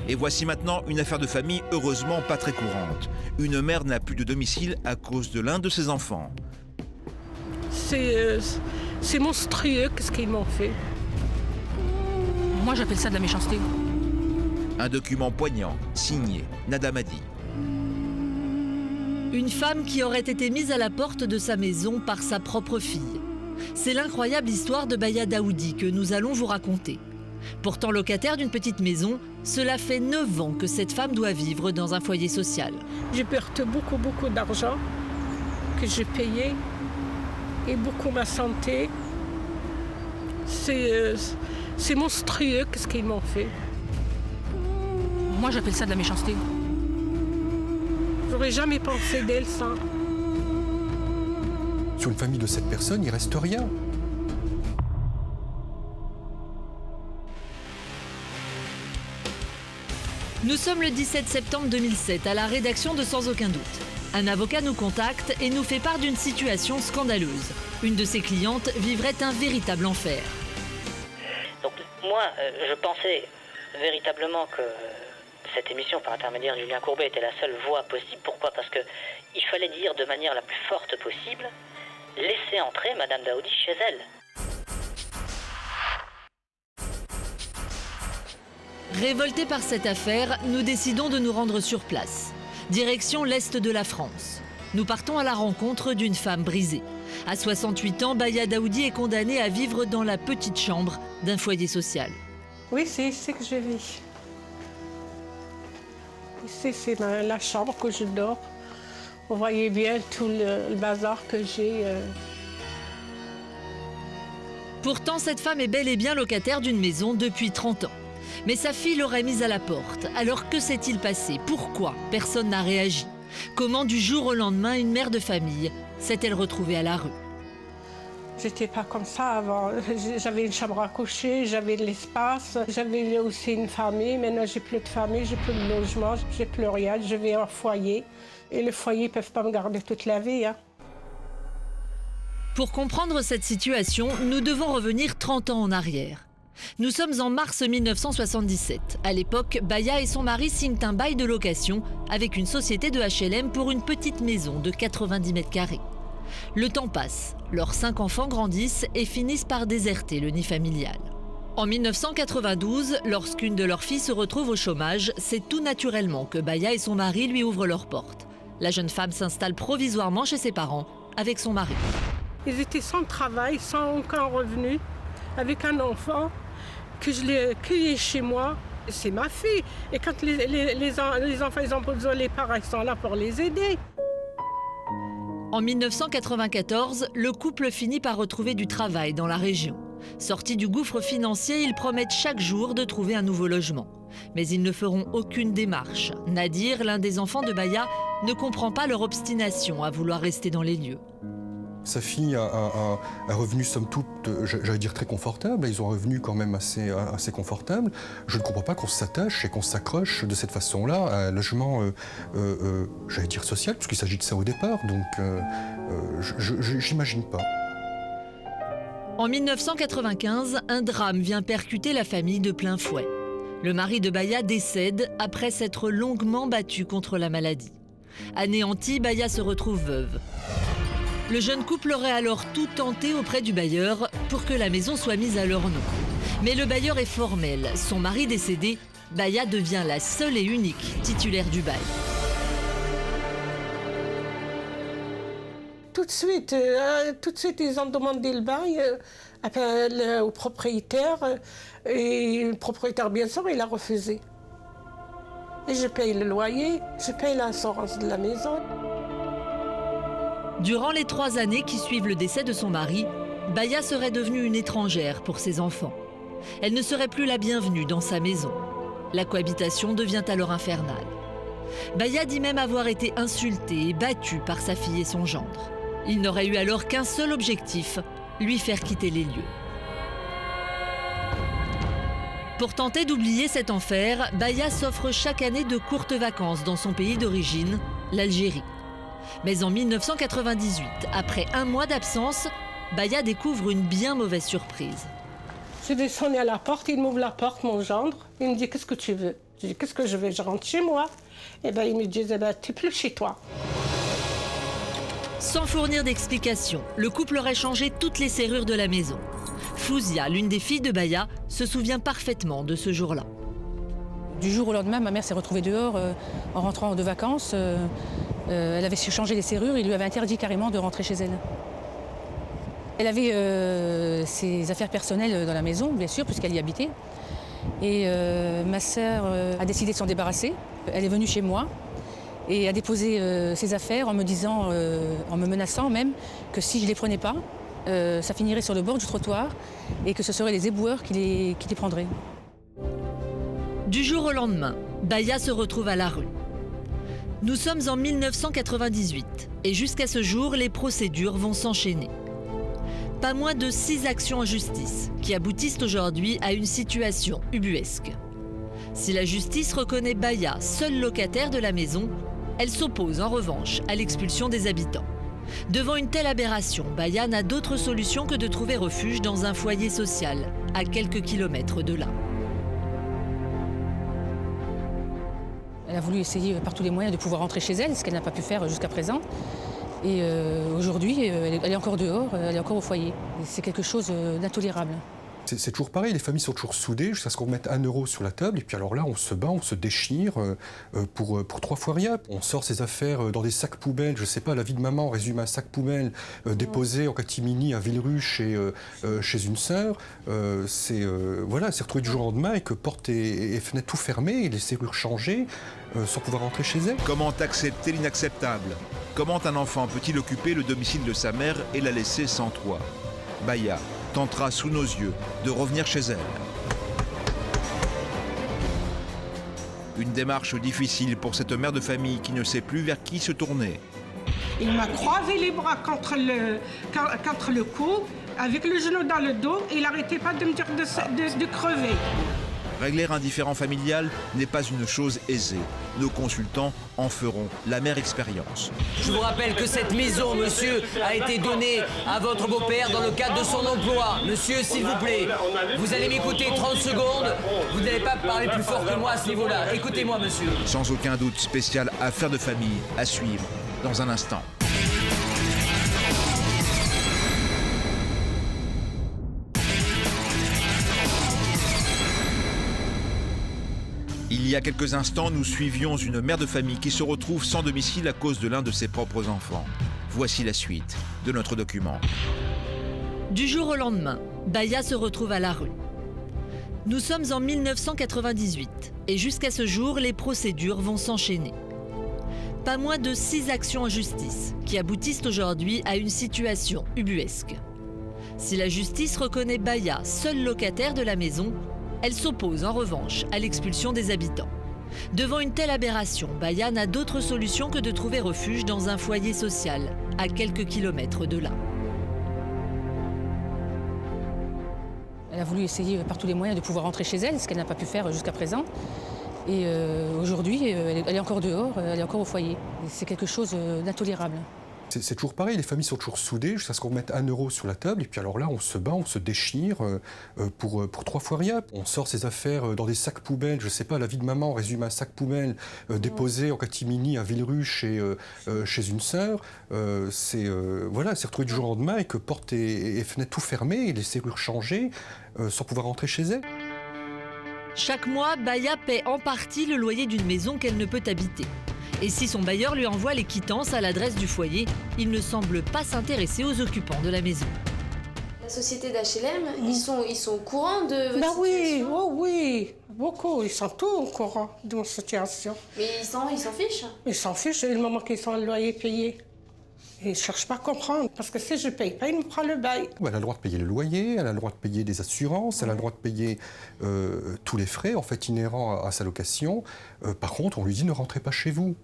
Et voici maintenant une affaire de famille heureusement pas très courante. Une mère n'a plus de domicile à cause de l'un de ses enfants. C'est monstrueux ce qu'ils m'ont fait. Moi j'appelle ça de la méchanceté. Un document poignant, signé Nada Madi. Une femme qui aurait été mise à la porte de sa maison par sa propre fille. C'est l'incroyable histoire de Baya Daoudi que nous allons vous raconter. Pourtant locataire d'une petite maison, cela fait 9 ans que cette femme doit vivre dans un foyer social. J'ai perdu beaucoup d'argent que j'ai payé et beaucoup ma santé. C'est monstrueux ce qu'ils m'ont fait. Moi j'appelle ça de la méchanceté. J'aurais jamais pensé d'elle ça. Sur une famille de 7 personnes, il reste rien. Nous sommes le 17 septembre 2007 à la rédaction de Sans aucun doute. Un avocat nous contacte et nous fait part d'une situation scandaleuse. Une de ses clientes vivrait un véritable enfer. Donc moi, je pensais véritablement que cette émission par intermédiaire de Julien Courbet était la seule voie possible. Pourquoi ? Parce que il fallait dire de manière la plus forte possible, laisser entrer Madame Daoudi chez elle. Révoltés par cette affaire, nous décidons de nous rendre sur place. Direction l'Est de la France. Nous partons à la rencontre d'une femme brisée. À 68 ans, Baya Daoudi est condamnée à vivre dans la petite chambre d'un foyer social. Oui, c'est ici que je vis. Ici, c'est la chambre que je dors. Vous voyez bien tout le bazar que j'ai. Pourtant, cette femme est bel et bien locataire d'une maison depuis 30 ans. Mais sa fille l'aurait mise à la porte. Alors que s'est-il passé? Pourquoi personne n'a réagi? Comment du jour au lendemain, une mère de famille s'est-elle retrouvée à la rue? J'étais pas comme ça avant. J'avais une chambre à coucher, j'avais de l'espace, j'avais aussi une famille. Maintenant, j'ai plus de famille, j'ai plus de logement, j'ai plus rien. Je vis en foyer. Et le foyer, ils peuvent pas me garder toute la vie. Hein. Pour comprendre cette situation, nous devons revenir 30 ans en arrière. Nous sommes en mars 1977. À l'époque, Baya et son mari signent un bail de location avec une société de HLM pour une petite maison de 90 mètres carrés. Le temps passe, leurs 5 enfants grandissent et finissent par déserter le nid familial. En 1992, lorsqu'une de leurs filles se retrouve au chômage, c'est tout naturellement que Baya et son mari lui ouvrent leurs portes. La jeune femme s'installe provisoirement chez ses parents avec son mari. Ils étaient sans travail, sans aucun revenu, avec un enfant que je l'ai accueilli chez moi. C'est ma fille. Et quand les enfants ils ont besoin, les parents sont là pour les aider. En 1994, le couple finit par retrouver du travail dans la région. Sortis du gouffre financier, ils promettent chaque jour de trouver un nouveau logement. Mais ils ne feront aucune démarche. Nadir, l'un des enfants de Baya, ne comprend pas leur obstination à vouloir rester dans les lieux. Sa fille a un revenu, somme toute, j'allais dire très confortable. Ils ont un revenu quand même assez confortable. Je ne comprends pas qu'on s'attache et qu'on s'accroche de cette façon-là à un logement, j'allais dire social, puisqu'il s'agit de ça au départ. Donc, j'imagine pas. En 1995, un drame vient percuter la famille de plein fouet. Le mari de Baya décède après s'être longuement battu contre la maladie. Anéantie, Baya se retrouve veuve. Le jeune couple aurait alors tout tenté auprès du bailleur pour que la maison soit mise à leur nom. Mais le bailleur est formel. Son mari décédé, Baya devient la seule et unique titulaire du bail. Tout de suite, ils ont demandé le bail au propriétaire. Et le propriétaire, bien sûr, il a refusé. Et je paye le loyer, je paye l'assurance de la maison. Durant les 3 années qui suivent le décès de son mari, Baya serait devenue une étrangère pour ses enfants. Elle ne serait plus la bienvenue dans sa maison. La cohabitation devient alors infernale. Baya dit même avoir été insultée et battue par sa fille et son gendre. Il n'aurait eu alors qu'un seul objectif, lui faire quitter les lieux. Pour tenter d'oublier cet enfer, Baya s'offre chaque année de courtes vacances dans son pays d'origine, l'Algérie. Mais en 1998, après 1 mois d'absence, Baya découvre une bien mauvaise surprise. Je descends à la porte, il m'ouvre la porte, mon gendre. Il me dit, qu'est-ce que tu veux? Je dis, qu'est-ce que je veux? Je rentre chez moi. Et ben, il me dit, t'es plus chez toi. Sans fournir d'explications, le couple aurait changé toutes les serrures de la maison. Fouzia, l'une des filles de Baya, se souvient parfaitement de ce jour-là. Du jour au lendemain, ma mère s'est retrouvée dehors en rentrant de vacances. Elle avait changé les serrures, il lui avait interdit carrément de rentrer chez elle. Elle avait ses affaires personnelles dans la maison, bien sûr, puisqu'elle y habitait. Et ma sœur a décidé de s'en débarrasser. Elle est venue chez moi et a déposé ses affaires en me disant, en me menaçant même, que si je ne les prenais pas, ça finirait sur le bord du trottoir et que ce seraient les éboueurs qui les prendraient. Du jour au lendemain, Baya se retrouve à la rue. Nous sommes en 1998 et jusqu'à ce jour, les procédures vont s'enchaîner. Pas moins de 6 actions en justice qui aboutissent aujourd'hui à une situation ubuesque. Si la justice reconnaît Baya seul locataire de la maison, elle s'oppose en revanche à l'expulsion des habitants. Devant une telle aberration, Baya n'a d'autre solution que de trouver refuge dans un foyer social, à quelques kilomètres de là. Elle a voulu essayer par tous les moyens de pouvoir rentrer chez elle, ce qu'elle n'a pas pu faire jusqu'à présent. Et aujourd'hui, elle est encore dehors, elle est encore au foyer. C'est quelque chose d'intolérable. C'est toujours pareil, les familles sont toujours soudées jusqu'à ce qu'on mette 1 euro sur la table. Et puis alors là, on se bat, on se déchire pour 3 fois rien. On sort ses affaires dans des sacs poubelles. Je sais pas, la vie de maman résume un sac poubelle déposé en catimini à Villerue chez une sœur. C'est retrouvé du jour au lendemain avec portes et fenêtres tout fermées et les serrures changées sans pouvoir rentrer chez elle. Comment accepter l'inacceptable? Comment un enfant peut-il occuper le domicile de sa mère et la laisser sans toit? Baya tentera sous nos yeux de revenir chez elle. Une démarche difficile pour cette mère de famille qui ne sait plus vers qui se tourner. Il m'a croisé les bras contre le cou, avec le genou dans le dos, et il n'arrêtait pas de me dire de crever. Régler un différend familial n'est pas une chose aisée. Nos consultants en feront la mère expérience. Je vous rappelle que cette maison, monsieur, a été donnée à votre beau-père dans le cadre de son emploi. Monsieur, s'il vous plaît, vous allez m'écouter 30 secondes. Vous n'allez pas parler plus fort que moi à ce niveau-là. Écoutez-moi, monsieur. Sans aucun doute, spécial affaire de famille à suivre dans un instant. Il y a quelques instants, nous suivions une mère de famille qui se retrouve sans domicile à cause de l'un de ses propres enfants. Voici la suite de notre document. Du jour au lendemain, Baya se retrouve à la rue. Nous sommes en 1998 et jusqu'à ce jour, les procédures vont s'enchaîner. Pas moins de 6 actions en justice qui aboutissent aujourd'hui à une situation ubuesque. Si la justice reconnaît Baya seul locataire de la maison, elle s'oppose en revanche à l'expulsion des habitants. Devant une telle aberration, Baya n'a d'autre solution que de trouver refuge dans un foyer social, à quelques kilomètres de là. Elle a voulu essayer par tous les moyens de pouvoir rentrer chez elle, ce qu'elle n'a pas pu faire jusqu'à présent. Et aujourd'hui, elle est encore dehors, elle est encore au foyer. C'est quelque chose d'intolérable. C'est toujours pareil, les familles sont toujours soudées jusqu'à ce qu'on mette 1 euro sur la table. Et puis alors là, on se bat, on se déchire pour 3 fois rien. On sort ses affaires dans des sacs poubelles. Je sais pas, la vie de maman résume un sac poubelle déposé en catimini à Villerue chez une sœur. C'est retrouvé du jour au lendemain avec portes et fenêtres tout fermées et les serrures changées sans pouvoir rentrer chez elle. Chaque mois, Baya paie en partie le loyer d'une maison qu'elle ne peut habiter. Et si son bailleur lui envoie les quittances à l'adresse du foyer, il ne semble pas s'intéresser aux occupants de la maison. La société d'HLM, ils sont au courant de votre Oui, situation? oui, beaucoup. Ils sont tous au courant de mon situation. Mais ils s'en fichent? Ils s'en fichent du moment qu'ils sont le loyer payé. Ils ne cherchent pas à comprendre, parce que si je ne paye pas, ils me prennent le bail. Elle a le droit de payer le loyer, elle a le droit de payer des assurances, elle a le droit de payer tous les frais en fait inhérents à sa location. Par contre, on lui dit ne rentrez pas chez vous.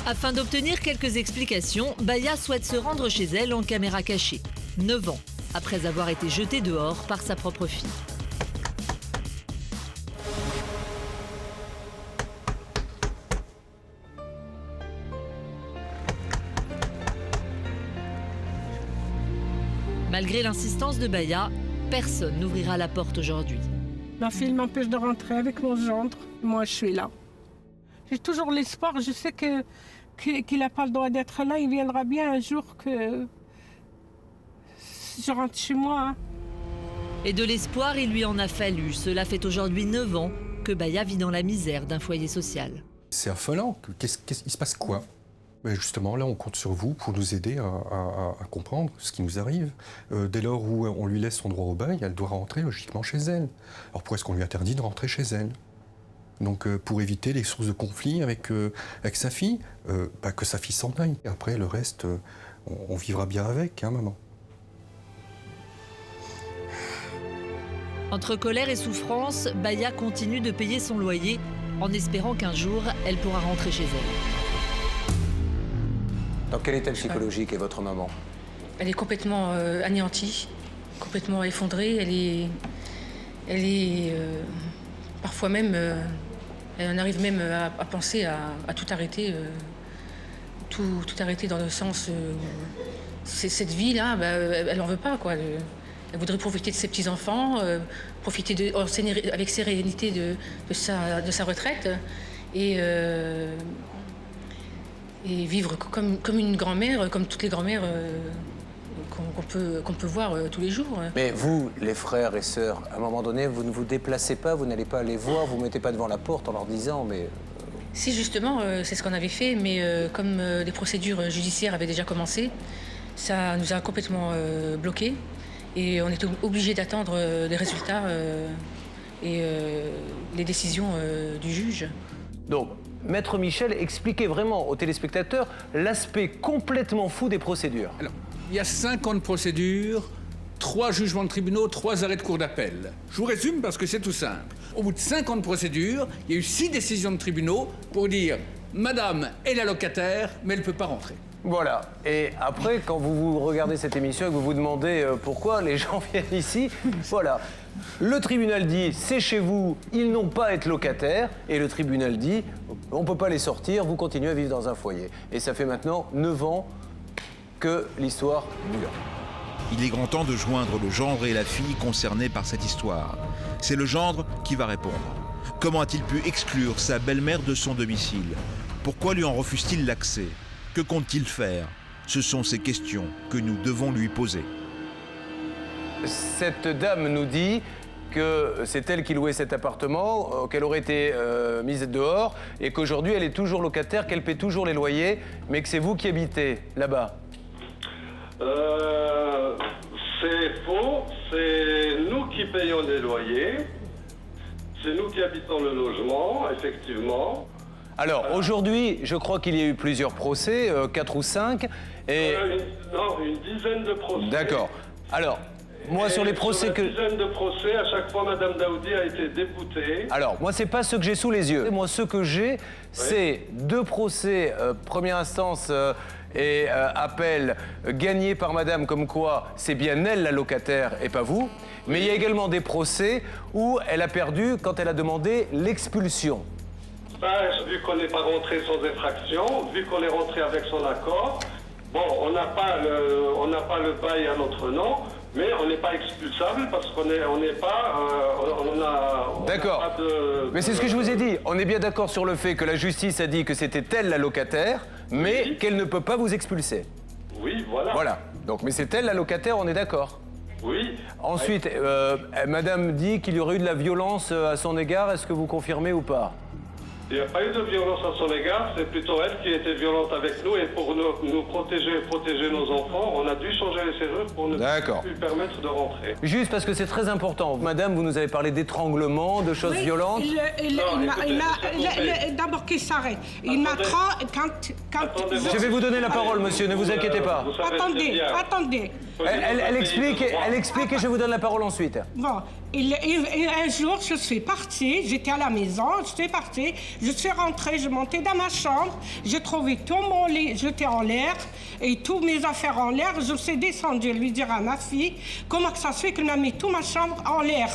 Afin d'obtenir quelques explications, Baya souhaite se rendre chez elle en caméra cachée, 9 ans après avoir été jetée dehors par sa propre fille. Malgré l'insistance de Baya, personne n'ouvrira la porte aujourd'hui. Ma fille m'empêche de rentrer avec mon gendre. Moi, je suis là. J'ai toujours l'espoir. Je sais qu'il n'a pas le droit d'être là. Il viendra bien un jour que je rentre chez moi. Hein. Et de l'espoir, il lui en a fallu. Cela fait aujourd'hui 9 ans que Baya vit dans la misère d'un foyer social. C'est affolant. Il se passe quoi? Ben justement, là, on compte sur vous pour nous aider à comprendre ce qui nous arrive. Dès lors où on lui laisse son droit au bail, elle doit rentrer logiquement chez elle. Alors pourquoi est-ce qu'on lui interdit de rentrer chez elle? Donc pour éviter les sources de conflit avec sa fille, que sa fille s'en aille. Et après, le reste, on vivra bien avec, hein, maman. Entre colère et souffrance, Baya continue de payer son loyer en espérant qu'un jour, elle pourra rentrer chez elle. Dans quel état psychologique est votre maman? Elle est complètement anéantie, complètement effondrée. Elle est parfois même... elle en arrive même à penser à tout arrêter. Tout arrêter dans le sens... cette vie-là, elle n'en veut pas, quoi. Elle voudrait profiter de ses petits-enfants, profiter avec sérénité de sa retraite et vivre comme une grand-mère, comme toutes les grand-mères qu'on peut voir tous les jours. Mais vous, les frères et sœurs, à un moment donné, vous ne vous déplacez pas, vous n'allez pas les voir, vous ne mettez pas devant la porte en leur disant mais... Si, justement, c'est ce qu'on avait fait, mais comme les procédures judiciaires avaient déjà commencé, ça nous a complètement bloqués. Et on était obligé d'attendre les résultats et les décisions du juge. Donc, Maître Michel, expliquez vraiment aux téléspectateurs l'aspect complètement fou des procédures. Alors, il y a 50 procédures, 3 jugements de tribunaux, 3 arrêts de cour d'appel. Je vous résume parce que c'est tout simple. Au bout de 50 procédures, il y a eu 6 décisions de tribunaux pour dire « Madame est la locataire, mais elle ne peut pas rentrer ». Voilà. Et après, quand vous regardez cette émission et que vous vous demandez pourquoi les gens viennent ici, voilà. Le tribunal dit, c'est chez vous, ils n'ont pas à être locataires. Et le tribunal dit, on ne peut pas les sortir, vous continuez à vivre dans un foyer. Et ça fait maintenant 9 ans que l'histoire dure. Il est grand temps de joindre le gendre et la fille concernés par cette histoire. C'est le gendre qui va répondre. Comment a-t-il pu exclure sa belle-mère de son domicile? Pourquoi lui en refuse-t-il l'accès? Que compte-t-il faire? Ce sont ces questions que nous devons lui poser. Cette dame nous dit que c'est elle qui louait cet appartement, qu'elle aurait été mise dehors et qu'aujourd'hui elle est toujours locataire, qu'elle paie toujours les loyers, mais que c'est vous qui habitez là-bas. C'est faux, c'est nous qui payons les loyers, c'est nous qui habitons le logement, effectivement. Alors, aujourd'hui, je crois qu'il y a eu plusieurs procès, 4 ou 5, et... une dizaine de procès. D'accord. Alors, moi, sur les procès que... Une dizaine de procès, à chaque fois, Madame Daoudi a été déboutée. Alors, moi, c'est pas ceux que j'ai sous les yeux. Moi, ceux que j'ai, c'est 2 procès, première instance et appel, gagnés par Madame, comme quoi c'est bien elle la locataire et pas vous. Mais il y a également des procès où elle a perdu quand elle a demandé l'expulsion. Vu qu'on n'est pas rentré sans infraction, vu qu'on est rentré avec son accord, bon, on n'a pas le bail à notre nom, mais on n'est pas expulsable parce qu'on n'est pas... D'accord. Mais c'est ce que je vous ai dit. On est bien d'accord sur le fait que la justice a dit que c'était elle la locataire, mais qu'elle ne peut pas vous expulser. Oui, voilà. Voilà. Donc, mais c'est elle la locataire, on est d'accord. Oui. Ensuite, Madame dit qu'il y aurait eu de la violence à son égard. Est-ce que vous confirmez ou pas? Il n'y a pas eu de violence à son égard, c'est plutôt elle qui était violente avec nous et pour nous protéger nos enfants, on a dû changer les serrures pour ne plus lui permettre de rentrer. Juste parce que c'est très important. Madame, vous nous avez parlé d'étranglement, de choses violentes. D'abord qu'il s'arrête. Il m'a Je vais vous donner la parole, monsieur, ne vous inquiétez pas. Attendez. Elle explique et je vous donne la parole ensuite. Bon, un jour, je suis partie, j'étais à la maison, je suis rentrée, je montais dans ma chambre, j'ai trouvé tout mon lit jeté en l'air et toutes mes affaires en l'air. Je suis descendue lui dire à ma fille comment que ça se fait qu'elle m'a mis toute ma chambre en l'air.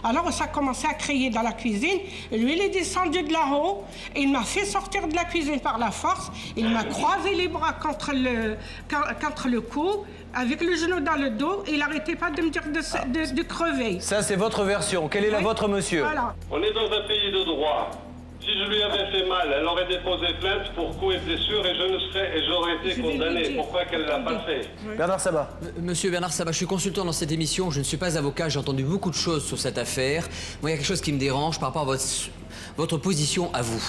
Alors ça a commencé à crier dans la cuisine. Et lui, il est descendu de là-haut. Et il m'a fait sortir de la cuisine par la force. Il m'a croisé les bras contre le cou, avec le genou dans le dos. Et il n'arrêtait pas de me dire de crever. Ça, c'est votre version. Quelle est la vôtre, monsieur? Voilà. On est dans un pays de droit. Si je lui avais fait mal, elle aurait déposé plainte pour coups et blessures et j'aurais été condamné. Pourquoi qu'elle ne l'a pas fait? Bernard Sabat. Monsieur Bernard Sabat, je suis consultant dans cette émission, je ne suis pas avocat, j'ai entendu beaucoup de choses sur cette affaire. Moi, il y a quelque chose qui me dérange par rapport à votre position à vous.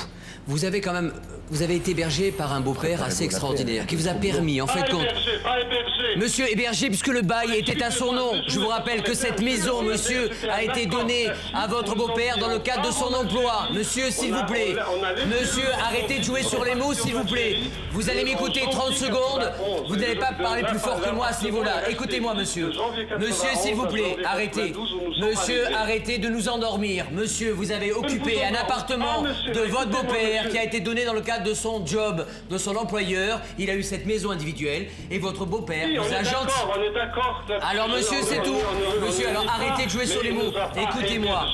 Vous avez été hébergé par un beau-père assez extraordinaire, qui vous a permis, en fait, Pas hébergé. Monsieur hébergé, puisque le bail était à son nom. Je vous rappelle que cette maison, monsieur, a été donnée à votre beau-père dans le cadre de son emploi. Monsieur, s'il vous plaît. Monsieur, arrêtez de jouer sur les mots, s'il vous plaît. Vous allez m'écouter 30 secondes. Vous n'allez pas parler plus fort que moi à ce niveau-là. Écoutez-moi, monsieur. Monsieur, s'il vous plaît, arrêtez. Monsieur, arrêtez de nous endormir. Monsieur, vous avez occupé un appartement de votre beau-père qui a été donné dans le cadre de son job, de son employeur. Il a eu cette maison individuelle et votre beau-père vous a gentil. On est d'accord. Alors monsieur, c'est tout. Monsieur, alors arrêtez de jouer sur les mots. Écoutez-moi.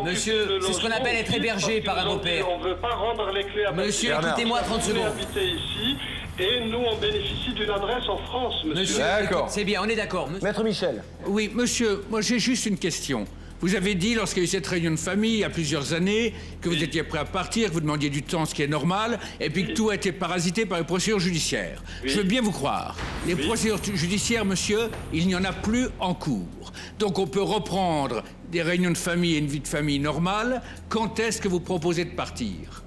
Monsieur, c'est ce qu'on appelle être hébergé par un beau-père. On ne veut pas rendre les clés à monsieur, écoutez-moi 30 secondes. Ici, et nous, on bénéficie d'une adresse en France, monsieur. D'accord. C'est bien, on est d'accord. Maître Michel. Oui, monsieur, moi j'ai juste une question. Vous avez dit, lorsqu'il y a eu cette réunion de famille, il y a plusieurs années, que vous étiez prêt à partir, que vous demandiez du temps, ce qui est normal, et puis que tout a été parasité par les procédures judiciaires. Oui. Je veux bien vous croire. Les procédures judiciaires, monsieur, il n'y en a plus en cours. Donc on peut reprendre des réunions de famille et une vie de famille normale. Quand est-ce que vous proposez de partir?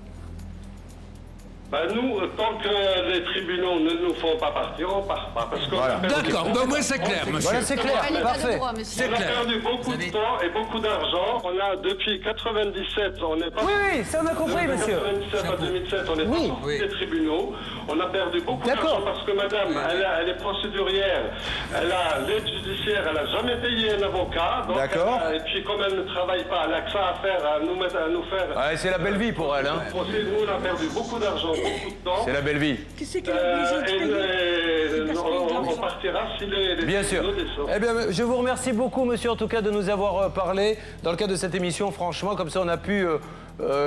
Nous, tant que les tribunaux ne nous font pas partir, on ne part pas. Voilà. D'accord, donc moi c'est clair, monsieur. Voilà, c'est clair, parfait. On a perdu beaucoup de temps et beaucoup d'argent. On a, depuis 97, on n'est pas... Oui, ça on a compris, monsieur. De 97 à 2007, on n'est pas sorti des tribunaux. On a perdu beaucoup d'argent parce que madame, elle est procédurière. Elle a l'aide judiciaire, elle n'a jamais payé un avocat. D'accord. Et puis, comme elle ne travaille pas, elle a que ça à faire, à nous faire... Ouais, c'est la belle vie pour elle, hein. Nous, on a perdu beaucoup d'argent. C'est la belle vie. Qui c'est qui l'a obligé de payer? On partira si les bien sûr. Eh bien, je vous remercie beaucoup, monsieur, en tout cas, de nous avoir parlé dans le cadre de cette émission. Franchement, comme ça, on a pu,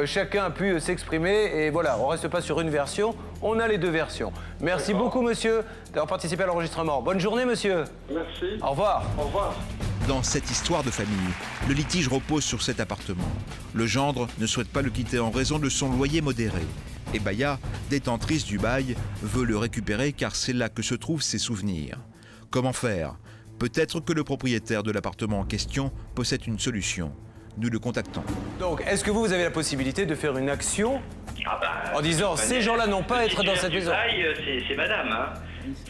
chacun a pu s'exprimer. Et voilà, on reste pas sur une version, on a les deux versions. Merci beaucoup, monsieur, d'avoir participé à l'enregistrement. Bonne journée, monsieur. Merci. Au revoir. Au revoir. Dans cette histoire de famille, le litige repose sur cet appartement. Le gendre ne souhaite pas le quitter en raison de son loyer modéré. Et Baya, détentrice du bail, veut le récupérer car c'est là que se trouvent ses souvenirs. Comment faire? Peut-être que le propriétaire de l'appartement en question possède une solution. Nous le contactons. Donc, est-ce que vous avez la possibilité de faire une action en disant ces gens-là n'ont pas à être dans cette maison? C'est madame, hein.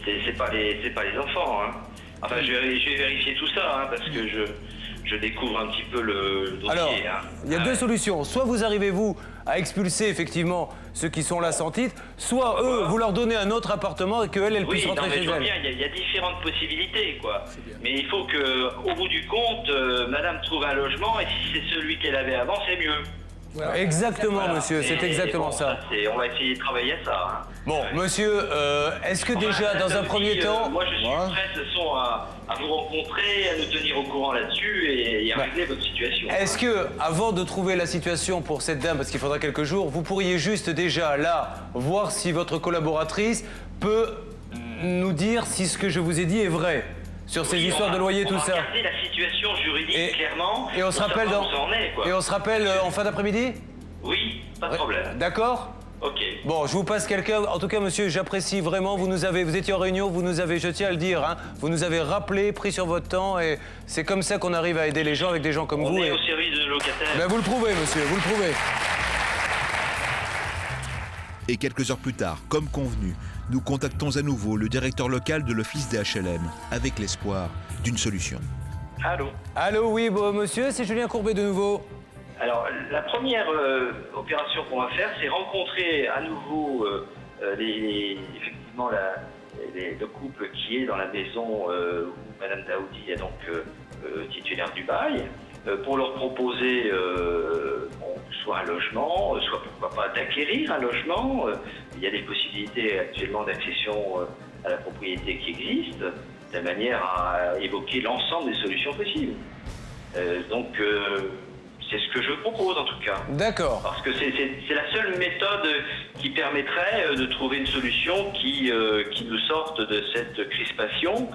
C'est pas les enfants, hein. Enfin, je vais vérifier tout ça, hein, parce que je découvre un petit peu le dossier. Alors, hein. il y a deux solutions. Soit vous arrivez, vous, à expulser effectivement ceux qui sont là sans titre, soit eux, vous leur donnez un autre appartement et qu'elle puisse rentrer chez elle. Il y a différentes possibilités, quoi. Mais il faut qu'au bout du compte, madame trouve un logement et si c'est celui qu'elle avait avant, c'est mieux. Voilà. Exactement, monsieur, c'est exactement ça. On va essayer de travailler à ça. Hein. Bon, monsieur, est-ce que déjà, dans un premier temps... moi, je suis prêt, de toute façon, à vous rencontrer, à nous tenir au courant là-dessus et à régler votre situation. Est-ce que, avant de trouver la situation pour cette dame, parce qu'il faudra quelques jours, vous pourriez juste déjà, là, voir si votre collaboratrice peut nous dire si ce que je vous ai dit est vrai sur ces histoires de loyer, tout ça. On va regarder la situation juridique clairement. Et on se rappelle en fin d'après-midi? Oui, pas de problème. D'accord? Ok. Bon, je vous passe quelqu'un. En tout cas, monsieur, j'apprécie vraiment. Vous étiez en réunion, je tiens à le dire, hein, vous nous avez rappelé, pris sur votre temps, et c'est comme ça qu'on arrive à aider les gens avec des gens comme vous. On est au service de locataires. Ben, vous le prouvez, monsieur, vous le prouvez. Et quelques heures plus tard, comme convenu, nous contactons à nouveau le directeur local de l'office des HLM, avec l'espoir d'une solution. Allô? Allô, oui, bon, monsieur, c'est Julien Courbet de nouveau. Alors, la première opération qu'on va faire, c'est rencontrer à nouveau effectivement le couple qui est dans la maison où Madame Daoudi est donc titulaire du bail, pour leur proposer soit un logement, soit pourquoi pas d'acquérir un logement. Il y a des possibilités actuellement d'accession à la propriété qui existent, de manière à évoquer l'ensemble des solutions possibles. Donc c'est ce que je propose en tout cas. D'accord. Parce que c'est la seule méthode qui permettrait de trouver une solution qui nous sorte de cette crispation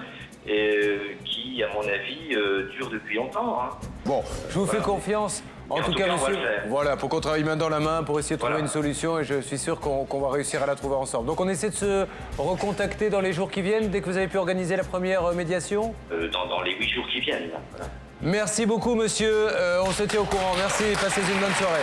qui, à mon avis, dure depuis longtemps. Hein. Bon, je vous fais confiance. En tout cas, monsieur, voilà, pour qu'on travaille main dans la main pour essayer de trouver une solution et je suis sûr qu'on va réussir à la trouver ensemble. Donc on essaie de se recontacter dans les jours qui viennent, dès que vous avez pu organiser la première médiation Dans les 8 jours qui viennent. Là. Voilà. Merci beaucoup, monsieur. On se tient au courant. Merci, passez une bonne soirée.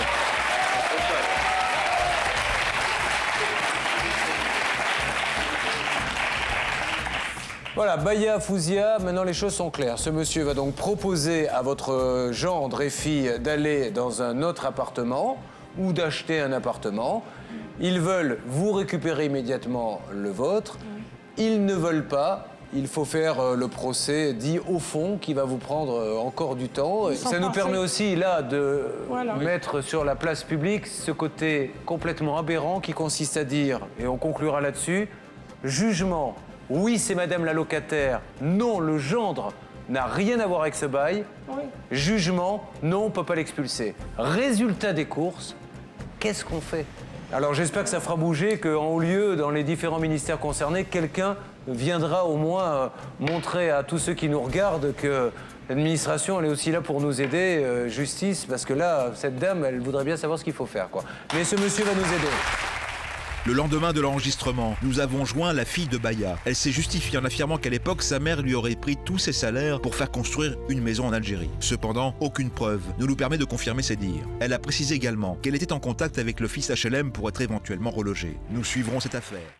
Voilà, Baya Fouzia, maintenant les choses sont claires. Ce monsieur va donc proposer à votre gendre et fille d'aller dans un autre appartement ou d'acheter un appartement. Ils veulent vous récupérer immédiatement le vôtre. Ils ne veulent pas. Il faut faire le procès dit au fond qui va vous prendre encore du temps. Ça nous permet aussi là de mettre sur la place publique ce côté complètement aberrant qui consiste à dire, et on conclura là-dessus, jugement. Oui, c'est madame la locataire. Non, le gendre n'a rien à voir avec ce bail. Oui. Jugement, non, on ne peut pas l'expulser. Résultat des courses, qu'est-ce qu'on fait? Alors j'espère que ça fera bouger, qu'en haut lieu, dans les différents ministères concernés, quelqu'un viendra au moins montrer à tous ceux qui nous regardent que l'administration, elle est aussi là pour nous aider, justice, parce que là, cette dame, elle voudrait bien savoir ce qu'il faut faire, quoi. Mais ce monsieur va nous aider. Le lendemain de l'enregistrement, nous avons joint la fille de Baya. Elle s'est justifiée en affirmant qu'à l'époque, sa mère lui aurait pris tous ses salaires pour faire construire une maison en Algérie. Cependant, aucune preuve ne nous permet de confirmer ses dires. Elle a précisé également qu'elle était en contact avec l'office HLM pour être éventuellement relogée. Nous suivrons cette affaire.